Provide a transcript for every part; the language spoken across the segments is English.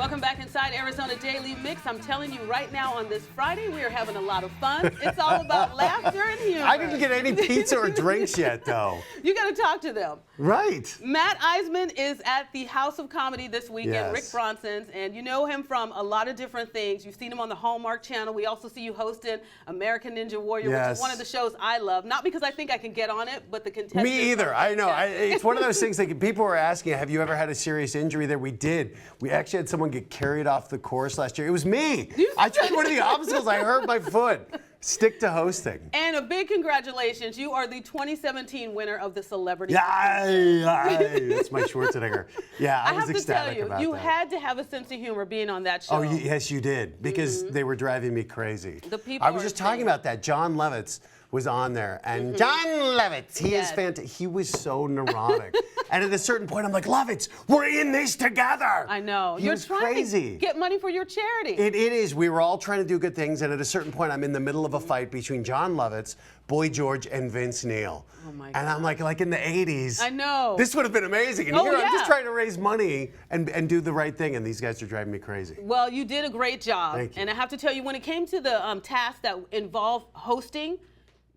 Welcome back inside Arizona Daily Mix. I'm telling you right now on this Friday, we are having a lot of fun. It's all about laughter and humor. I didn't get any pizza or drinks yet, though. You got to talk to them. Right. Matt Iseman is at the House of Comedy this weekend, Yes. Rick Bronson's, and you know him from a lot of different things. You've seen him on the Hallmark Channel. We also see you hosting American Ninja Warrior, Yes. which is one of the shows I love. Not because I think I can get on it, but the contestants. Me either. I know. It's one of those things like people were asking, have you ever had a serious injury there? We did. We actually had someone get carried off the course last year. It was me. I tried one of the obstacles. I hurt my foot. Stick to hosting. And a big congratulations. You are the 2017 winner of the Celebrity Apprentice. That's my Schwarzenegger. Yeah, I was ecstatic have to tell you, you that. had to have a sense of humor being on that show. Oh, yes, you did, because they were driving me crazy. The people I was just talking about that. John Lovitz was on there, and John Lovitz, he is fantastic. He was so neurotic. And at a certain point, I'm like, Lovitz, we're in this together. I know. You're trying to get money for your charity. It is. We were all trying to do good things, and at a certain point, I'm in the middle of a fight between John Lovitz, Boy George, and Vince Neil. Oh my God. And I'm like in the 80s. I know. This would have been amazing. And here I'm just trying to raise money and do the right thing, and these guys are driving me crazy. Well, you did a great job. Thank you. And I have to tell you, when it came to the task that involved hosting,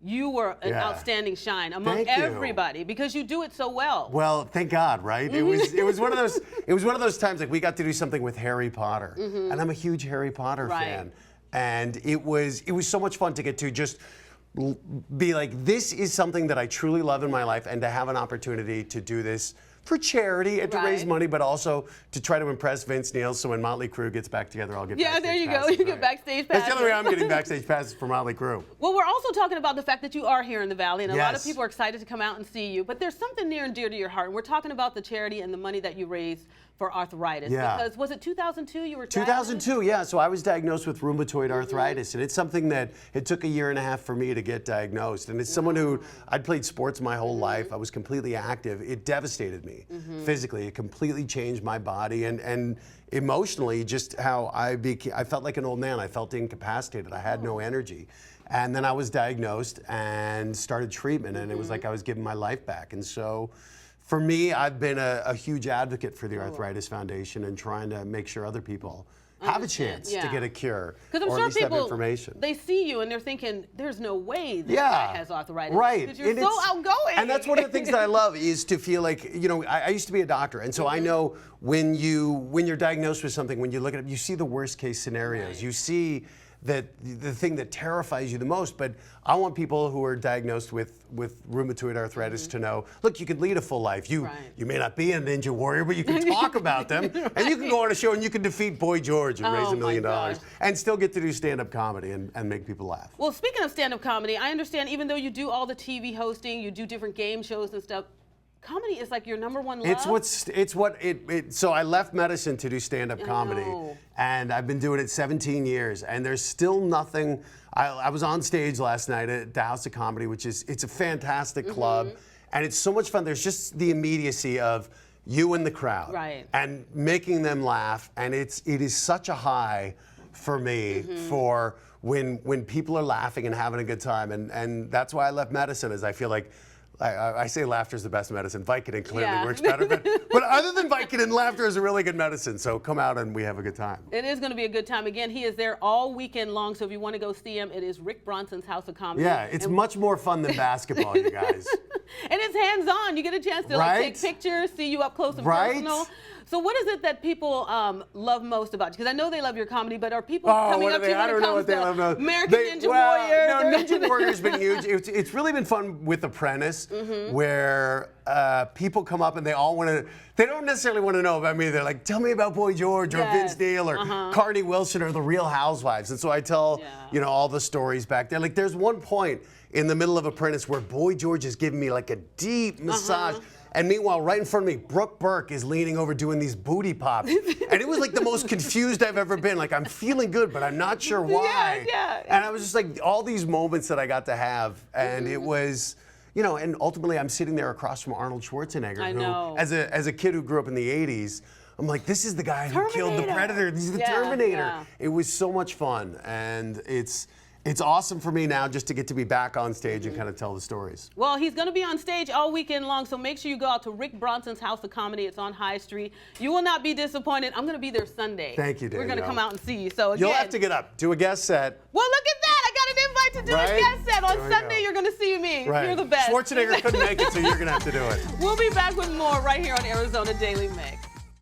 you were an outstanding shine among everybody because you do it so well. Well, thank God, right? It was one of those times like we got to do something with Harry Potter, and I'm a huge Harry Potter fan, and it was so much fun to get to just be like, this is something that I truly love in my life, and to have an opportunity to do this for charity and to raise money, but also to try to impress Vince Neil. So when Motley Crue gets back together, I'll get backstage there you passes, go. You get backstage passes. That's the other way I'm getting backstage passes for Motley Crue. Well, we're also talking about the fact that you are here in the Valley, and a lot of people are excited to come out and see you. But there's something near and dear to your heart, and we're talking about the charity and the money that you raise for arthritis. Yeah. Because was it 2002 you were 2002, yeah. So I was diagnosed with rheumatoid arthritis, and it's something that it took 1.5 years for me to get diagnosed. And it's someone who, I'd played sports my whole life. I was completely active. It devastated me physically. It completely changed my body and emotionally, just how I felt like an old man. I felt incapacitated. I had no energy. And then I was diagnosed and started treatment, and it was like I was giving my life back. And so for me, I've been a huge advocate for the Arthritis Foundation and trying to make sure other people have a chance to get a cure, or at least have information. They see you and they're thinking, there's no way this guy has arthritis. Right. Because you're so outgoing. And that's one of the things that I love is to feel like, you know, I used to be a doctor, and so I know when you're diagnosed with something, when you look at it, you see the worst case scenarios. You see that the thing that terrifies you the most. But I want people who are diagnosed with rheumatoid arthritis to know, look, you can lead a full life. You may not be a ninja warrior, but you can talk about them, and you can go on a show and you can defeat Boy George and raise $1 million and still get to do stand-up comedy and make people laugh. Well, speaking of stand-up comedy, I understand even though you do all the TV hosting, you do different game shows and stuff, comedy is like your number one love? So I left medicine to do stand-up comedy, and I've been doing it 17 years, and there's still nothing. I was on stage last night at the House of Comedy, it's a fantastic club, and it's so much fun. There's just the immediacy of you and the crowd, and making them laugh, and it is such a high for me for when people are laughing and having a good time, and that's why I left medicine, is I feel like I say laughter is the best medicine. Vicodin clearly works better. But other than Vicodin, laughter is a really good medicine. So come out and we have a good time. It is going to be a good time. Again, he is there all weekend long. So if you want to go see him, it is Rick Bronson's House of Comedy. Yeah, it's much more fun than basketball, you guys. And it's hands-on. You get a chance to take pictures, see you up close and personal. So what is it that people love most about you? Because I know they love your comedy, but are people coming up to you when it comes to American Ninja Warrior? No, Ninja Warrior's been huge. It's really been fun with Apprentice, where people come up and they all want to, they don't necessarily want to know about me. They're like, tell me about Boy George or Vince Neil or Carney Wilson or the Real Housewives. And so I tell, you know, all the stories back there. Like there's one point in the middle of Apprentice where Boy George is giving me like a deep massage. And meanwhile, right in front of me, Brooke Burke is leaning over doing these booty pops. And it was like the most confused I've ever been. Like, I'm feeling good, but I'm not sure why. And I was just like, all these moments that I got to have. And it was, you know, and ultimately I'm sitting there across from Arnold Schwarzenegger, who, as a kid who grew up in the 80s, I'm like, this is the guy who killed the Predator. He's the Terminator. It was so much fun. And It's awesome for me now just to get to be back on stage and kind of tell the stories. Well, he's going to be on stage all weekend long, so make sure you go out to Rick Bronson's House of Comedy. It's on High Street. You will not be disappointed. I'm going to be there Sunday. Thank you, Danielle. We're going to come out and see you. So again, you'll have to get up, do a guest set. Well, look at that. I got an invite to do a guest set. On Sunday, you're going to see me. Right. You're the best. Schwarzenegger couldn't make it, so you're going to have to do it. We'll be back with more right here on Arizona Daily Mix.